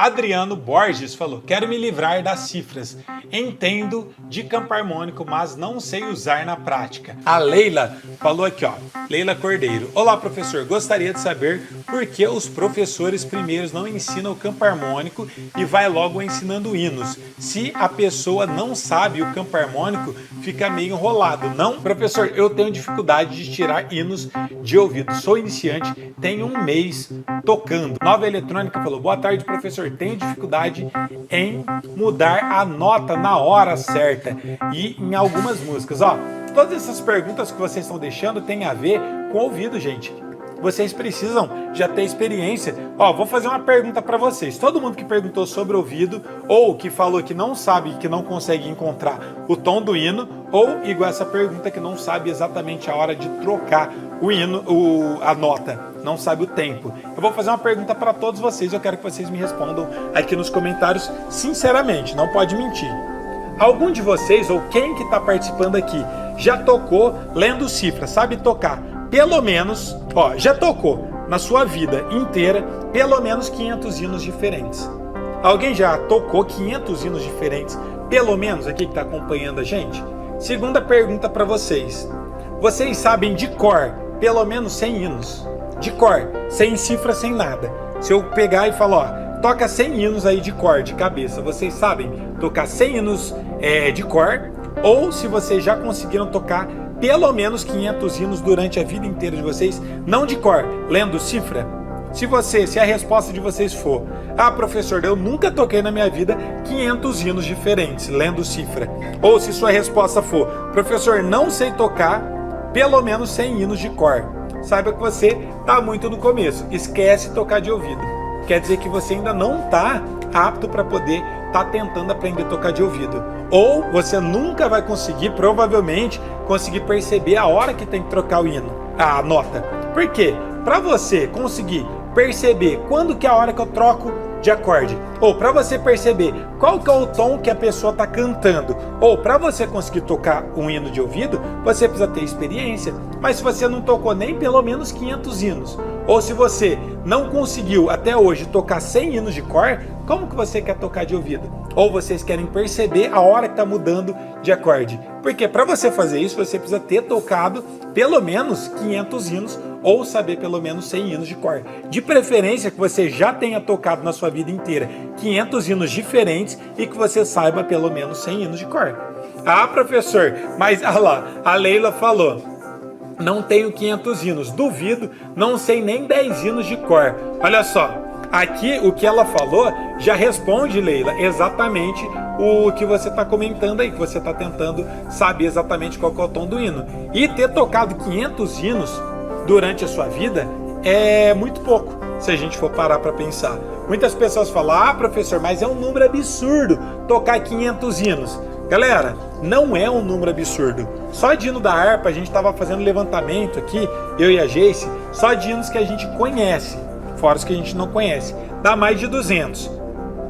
Adriano Borges falou: quero me livrar das cifras. Entendo de campo harmônico, mas não sei usar na prática. A Leila falou aqui, ó. Leila Cordeiro. Olá, professor. Gostaria de saber por que os professores primeiros não ensinam o campo harmônico e vai logo ensinando hinos. Se a pessoa não sabe o campo harmônico, fica meio enrolado. Não, professor, eu tenho dificuldade de tirar hinos de ouvido. Sou iniciante, tenho um mês tocando. Nova Eletrônica falou: boa tarde, professor. Tenho dificuldade em mudar a nota na hora certa e em algumas músicas. Ó, todas essas perguntas que vocês estão deixando tem a ver com o ouvido, gente. Vocês precisam já ter experiência. Ó, vou fazer uma pergunta para vocês. Todo mundo que perguntou sobre ouvido ou que falou que não sabe, que não consegue encontrar o tom do hino, ou igual essa pergunta que não sabe exatamente a hora de trocar o hino, a nota, não sabe o tempo. Eu vou fazer uma pergunta para todos vocês. Eu quero que vocês me respondam aqui nos comentários sinceramente, não pode mentir. Algum de vocês, ou quem que está participando aqui, já tocou lendo cifra, sabe tocar pelo menos, ó, já tocou na sua vida inteira pelo menos 500 hinos diferentes? Alguém já tocou 500 hinos diferentes, pelo menos, aqui que está acompanhando a gente? Segunda pergunta para vocês. Vocês sabem de cor pelo menos 100 hinos? De cor, sem cifra, sem nada. Se eu pegar e falar, ó, toca 100 hinos aí de cor, de cabeça, vocês sabem tocar 100 hinos de cor? Ou se vocês já conseguiram tocar pelo menos 500 hinos durante a vida inteira de vocês, não de cor, lendo cifra? Se a resposta de vocês for: ah, professor, eu nunca toquei na minha vida 500 hinos diferentes, lendo cifra. Ou se sua resposta for: professor, não sei tocar pelo menos 100 hinos de cor, saiba que você está muito no começo. Esquece tocar de ouvido. Quer dizer que você ainda não está apto para poder estar tentando aprender a tocar de ouvido. Ou você nunca vai conseguir, provavelmente, conseguir perceber a hora que tem que trocar o hino, a nota. Por quê? Para você conseguir perceber quando que é a hora que eu troco de acorde, ou para você perceber qual que é o tom que a pessoa está cantando, ou para você conseguir tocar um hino de ouvido, você precisa ter experiência. Mas se você não tocou nem pelo menos 500 hinos, ou se você não conseguiu até hoje tocar 100 hinos de cor, como que você quer tocar de ouvido? Ou vocês querem perceber a hora que está mudando de acorde? Porque para você fazer isso, você precisa ter tocado pelo menos 500 hinos, ou saber pelo menos 100 hinos de cor. De preferência que você já tenha tocado na sua vida inteira 500 hinos diferentes e que você saiba pelo menos 100 hinos de cor. Ah, professor, mas olha lá, a Leila falou: não tenho 500 hinos, duvido, não sei nem 10 hinos de cor. Olha só, aqui o que ela falou já responde, Leila, exatamente o que você está comentando aí, que você está tentando saber exatamente qual que é o tom do hino. E ter tocado 500 hinos durante a sua vida é muito pouco, se a gente for parar para pensar. Muitas pessoas falam: ah, professor, mas é um número absurdo tocar 500 hinos. Galera, não é um número absurdo. Só de hino da harpa, a gente estava fazendo levantamento aqui, eu e a Geice, só de hinos que a gente conhece, fora os que a gente não conhece, dá mais de 200.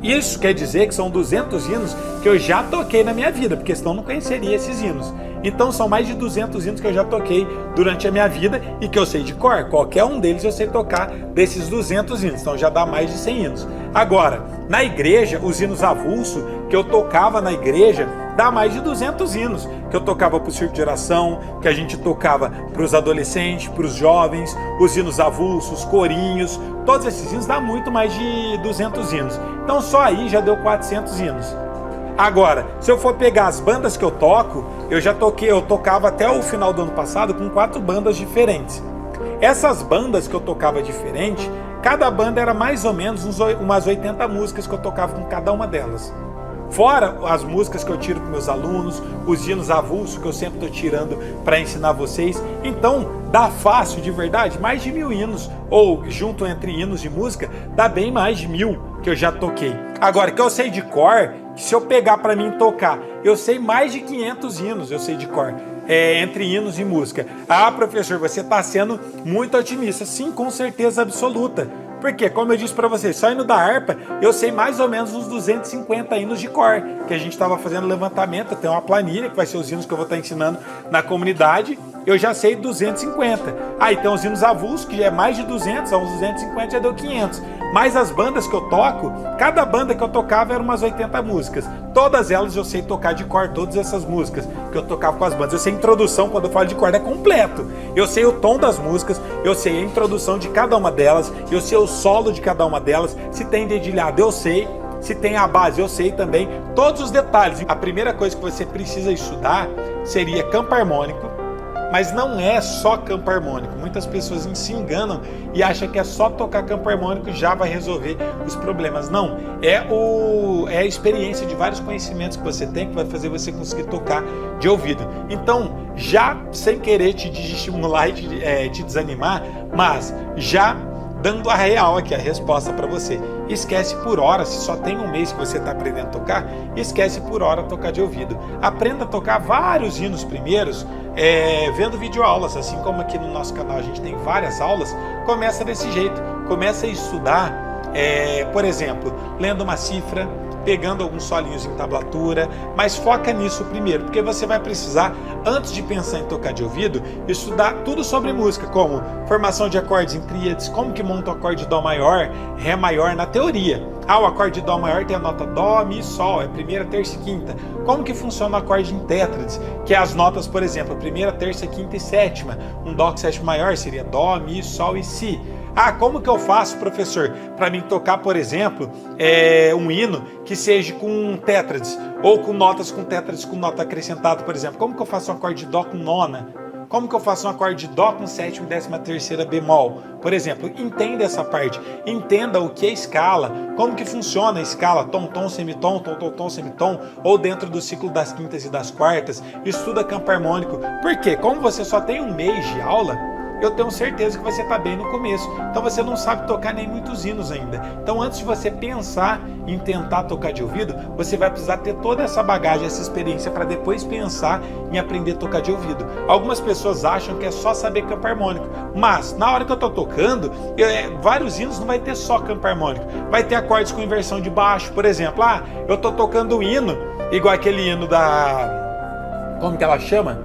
Isso quer dizer que são 200 hinos que eu já toquei na minha vida, porque senão eu não conheceria esses hinos. Então são mais de 200 hinos que eu já toquei durante a minha vida e que eu sei de cor. Qualquer um deles eu sei tocar desses 200 hinos, então já dá mais de 100 hinos. Agora, na igreja, os hinos avulso que eu tocava na igreja, dá mais de 200 hinos, que eu tocava para o circo de oração, que a gente tocava para os adolescentes, para os jovens, os hinos avulsos, corinhos, todos esses hinos dá muito mais de 200 hinos. Então só aí já deu 400 hinos. Agora, se eu for pegar as bandas que eu toco, eu tocava até o final do ano passado com 4 bandas diferentes. Essas bandas que eu tocava diferente, cada banda era mais ou menos umas 80 músicas que eu tocava com cada uma delas. Fora as músicas que eu tiro com meus alunos, os hinos avulsos que eu sempre estou tirando para ensinar vocês. Então, dá fácil, de verdade, mais de 1000 hinos. Ou, junto entre hinos de música, dá bem mais de 1000 que eu já toquei. Agora, que eu sei de cor, que se eu pegar para mim tocar, eu sei mais de 500 hinos, eu sei de cor. Entre hinos e música. Ah, professor, você está sendo muito otimista. Sim, com certeza absoluta. Porque, como eu disse para vocês, só hino da harpa, eu sei mais ou menos uns 250 hinos de cor, que a gente estava fazendo levantamento, tem uma planilha, que vai ser os hinos que eu vou estar ensinando na comunidade, eu já sei 250. Aí tem os hinos avulsos, que já é mais de 200, a uns 250 já deu 500. Mas as bandas que eu toco, cada banda que eu tocava eram umas 80 músicas. Todas elas eu sei tocar de cor, todas essas músicas que eu tocava com as bandas. Eu sei a introdução, quando eu falo de corda, é completo. Eu sei o tom das músicas, eu sei a introdução de cada uma delas, eu sei o solo de cada uma delas, se tem dedilhado eu sei, se tem a base eu sei também, todos os detalhes. A primeira coisa que você precisa estudar seria campo harmônico, mas não é só campo harmônico. Muitas pessoas se enganam e acham que é só tocar campo harmônico e já vai resolver os problemas. Não, é a experiência de vários conhecimentos que você tem que vai fazer você conseguir tocar de ouvido. Então, já sem querer te desestimular e te desanimar, mas já dando a real aqui, a resposta para você. Esquece por hora, se só tem um mês que você está aprendendo a tocar, esquece por hora tocar de ouvido. Aprenda a tocar vários hinos primeiros, vendo videoaulas, assim como aqui no nosso canal a gente tem várias aulas. Começa desse jeito, começa a estudar, por exemplo, lendo uma cifra, pegando alguns solinhos em tablatura, mas foca nisso primeiro, porque você vai precisar, antes de pensar em tocar de ouvido, estudar tudo sobre música, como formação de acordes em tríades, como que monta o acorde Dó maior, Ré maior na teoria. O acorde Dó maior tem a nota Dó, Mi, Sol, é primeira, terça e quinta. Como que funciona o acorde em tétrades, que é as notas, por exemplo, primeira, terça, quinta e sétima. Um Dó com sétima maior seria Dó, Mi, Sol e Si. Como que eu faço, professor, para mim tocar, por exemplo, um hino que seja com tétrades, ou com notas com tétrades com nota acrescentada, por exemplo? Como que eu faço um acorde de Dó com nona? Como que eu faço um acorde de Dó com sétima e décima terceira bemol? Por exemplo, entenda essa parte, entenda o que é escala, como que funciona a escala, tom, tom, semitom, tom, tom, tom, semitom, ou dentro do ciclo das quintas e das quartas, estuda campo harmônico. Por quê? Como você só tem um mês de aula, eu tenho certeza que você está bem no começo. Então você não sabe tocar nem muitos hinos ainda. Então antes de você pensar em tentar tocar de ouvido, você vai precisar ter toda essa bagagem, essa experiência para depois pensar em aprender a tocar de ouvido. Algumas pessoas acham que é só saber campo harmônico, mas na hora que eu estou tocando, vários hinos não vai ter só campo harmônico. Vai ter acordes com inversão de baixo, por exemplo. Eu estou tocando um hino, igual aquele hino da... como que ela chama?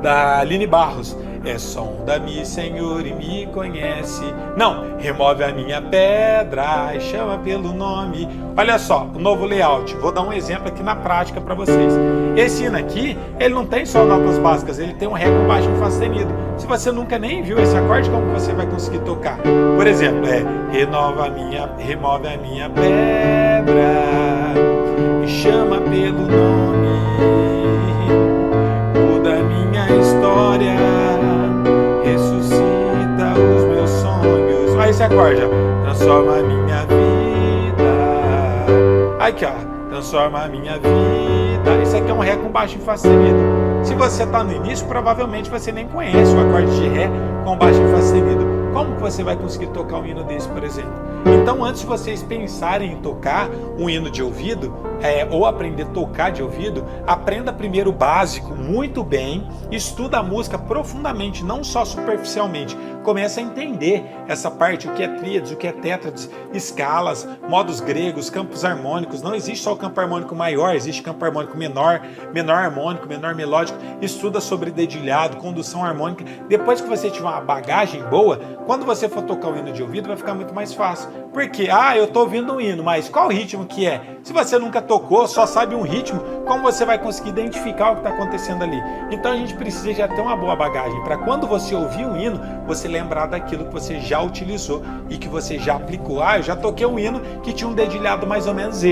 Da Aline Barros. Sonda-me, Senhor, e me conhece. Não, remove a minha pedra e chama pelo nome. Olha só, o novo layout. Vou dar um exemplo aqui na prática para vocês. Esse hino aqui, ele não tem só notas básicas, ele tem um Ré com baixo em Fá sustenido. Se você nunca nem viu esse acorde, como você vai conseguir tocar? Por exemplo, remove a minha pedra e chama pelo nome. Muda a minha história, ressuscita os meus sonhos. Olha esse acorde, transforma a minha vida. Aqui, transforma a minha vida. Isso aqui é um Ré com baixo em Fá sustenido. Se você está no início, provavelmente você nem conhece o acorde de Ré com baixo em Fá sustenido. Como que você vai conseguir tocar um hino desse, por exemplo? Então, antes de vocês pensarem em tocar um hino de ouvido, ou aprender a tocar de ouvido, aprenda primeiro o básico muito bem, estuda a música profundamente, não só superficialmente. Começa a entender essa parte, o que é tríades, o que é tétrades, escalas, modos gregos, campos harmônicos. Não existe só o campo harmônico maior, existe campo harmônico menor, menor harmônico, menor melódico. Estuda sobre dedilhado, condução harmônica. Depois que você tiver uma bagagem boa, quando você for tocar um hino de ouvido, vai ficar muito mais fácil. Porque, eu estou ouvindo um hino, mas qual ritmo que é? Se você nunca tocou, só sabe um ritmo, como você vai conseguir identificar o que está acontecendo ali? Então a gente precisa já ter uma boa bagagem, para quando você ouvir um hino, você lembrar daquilo que você já utilizou e que você já aplicou. Eu já toquei um hino que tinha um dedilhado mais ou menos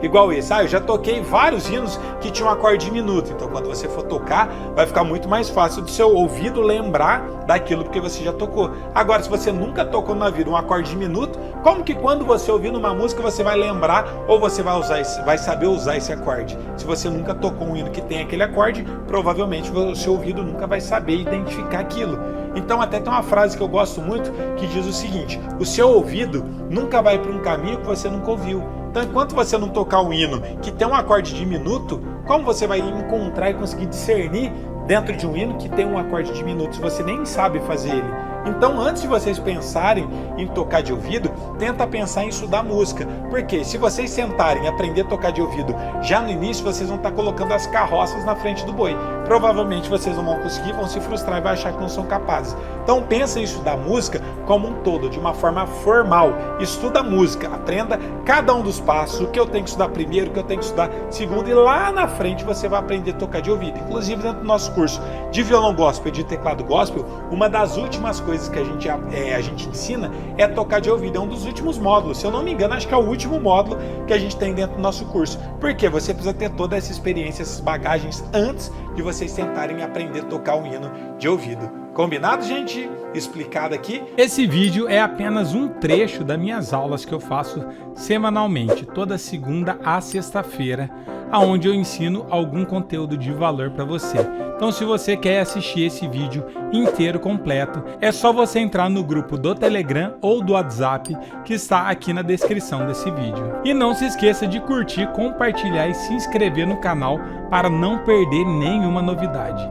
igual esse. Eu já toquei vários hinos que tinham um acorde diminuto. Então quando você for tocar, vai ficar muito mais fácil do seu ouvido lembrar daquilo porque você já tocou. Agora, se você nunca tocou na vida um acorde diminuto, como que quando você ouvir numa música você vai lembrar ou você vai saber usar esse acorde? Se você nunca tocou um hino que tem aquele acorde, provavelmente o seu ouvido nunca vai saber identificar aquilo. Então até tem uma frase que eu gosto muito que diz o seguinte: o seu ouvido nunca vai para um caminho que você nunca ouviu. Então, enquanto você não tocar um hino que tem um acorde diminuto, como você vai encontrar e conseguir discernir dentro de um hino que tem um acorde diminuto, se você nem sabe fazer ele? Então, antes de vocês pensarem em tocar de ouvido, tenta pensar em estudar música, porque se vocês sentarem e aprender a tocar de ouvido já no início, vocês vão estar colocando as carroças na frente do boi. Provavelmente vocês não vão conseguir, vão se frustrar e vão achar que não são capazes. Então pensa em estudar música como um todo, de uma forma formal. Estuda música, aprenda cada um dos passos, o que eu tenho que estudar primeiro, o que eu tenho que estudar segundo, e lá na frente você vai aprender a tocar de ouvido. Inclusive dentro do nosso curso de violão gospel e de teclado gospel, uma das últimas coisas que a gente ensina é tocar de ouvido. É um dos últimos módulos, se eu não me engano, acho que é o último módulo que a gente tem dentro do nosso curso. Porque você precisa ter toda essa experiência, essas bagagens antes de vocês tentarem aprender a tocar um hino de ouvido. Combinado, gente? Explicado aqui. Esse vídeo é apenas um trecho das minhas aulas que eu faço semanalmente, toda segunda a sexta-feira, onde eu ensino algum conteúdo de valor para você. Então, se você quer assistir esse vídeo inteiro, completo, é só você entrar no grupo do Telegram ou do WhatsApp que está aqui na descrição desse vídeo. E não se esqueça de curtir, compartilhar e se inscrever no canal para não perder nenhuma novidade.